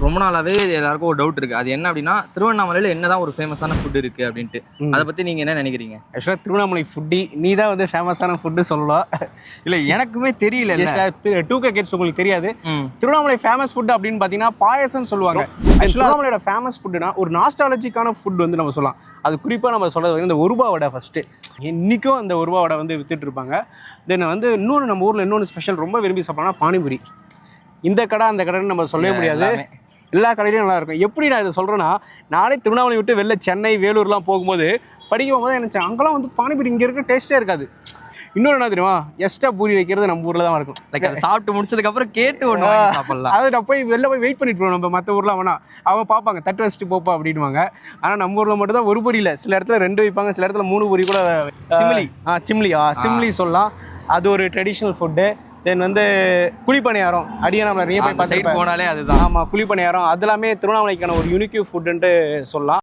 ரொம்ப நாளாவே எல்லாருக்கும் ஒரு டவுட் இருக்கு. அது என்ன அப்படின்னா, திருவண்ணாமலையில என்னதான் ஒரு ஃபேமஸான ஃபுட் இருக்கு அப்படின்ட்டு. அதை பத்தி நீங்க என்ன நினைக்கிறீங்க? ஆக்சுவலாக திருவண்ணாமலை ஃபுட்டி நீ தான் வந்து ஃபேமஸான ஃபுட்டு சொல்லலாம். இல்ல எனக்குமே தெரியல. 2K கிட்ஸ் உங்களுக்கு தெரியாது. திருவண்ணாமலை ஃபேமஸ் ஃபுட் அப்படின்னு பார்த்தீங்கன்னா பாயசம்னு சொல்லுவாங்க. திருவண்ணாமலையோட ஃபேமஸ் ஃபுட்டுனா ஒரு நாஸ்டாலஜிக்கான ஃபுட் வந்து நம்ம சொல்லலாம். அது குறிப்பாக நம்ம சொல்கிறது இந்த 1 ரூபா வடை. ஃபஸ்ட்டு இன்றைக்கும் அந்த 1 ரூபா வடை வந்து வித்துட்டு இருப்பாங்க. தென் வந்து இன்னொன்று நம்ம ஊரில் இன்னொன்று ஸ்பெஷல் ரொம்ப விரும்பி சாப்பிட்றோம்னா பானிபூரி. இந்த கடை அந்த கடைன்னு நம்ம சொல்லவே முடியாது. எல்லா கடையிலையும் நல்லா இருக்கும். எப்படி நான் இதை சொல்கிறேன்னா, நானே திருவண்ணாமலை விட்டு வெளில சென்னை வேலூர்லாம் போகும்போது படிக்கும் போது நினச்சேன் அங்கெல்லாம் வந்து பானிபூரி இங்கே இருக்க டேஸ்ட்டே இருக்காது. இன்னொரு என்ன தெரியுமா, எக்ஸ்ட்ரா பூரி வைக்கிறது நம்ம ஊரில் தான் இருக்கும். லைக் அதை சாப்பிட்டு முடிச்சதுக்கப்புறம் கேட்டு ஒன்று சாப்பிடலாம். அது நான் போய் வெளில போய் வெயிட் பண்ணிட்டு போவோம். நம்ம மற்ற ஊரில் வேணா அவன் பார்ப்பாங்க தட்டு வச்சுட்டு போப்பா அப்படின்வாங்க. ஆனால் நம்ம ஊரில் மட்டும் தான் 1 பூரி இல்லை, சில இடத்துல 2 வைப்பாங்க, சில இடத்துல 3 பூரி கூட. சிம்லி சொல்லலாம். அது ஒரு ட்ரெடிஷ்னல் ஃபுட்டு. தென் வந்து குழிப்பணியாரம் அடியாக நிறைய போய் பார்த்து போனாலே அதுதான். ஆமாம், குழிப்பணியாரம் அது எல்லாமே திருவண்ணாமலைக்கான ஒரு யூனிக் ஃபுட்டுன்ட்டு சொல்லலாம்.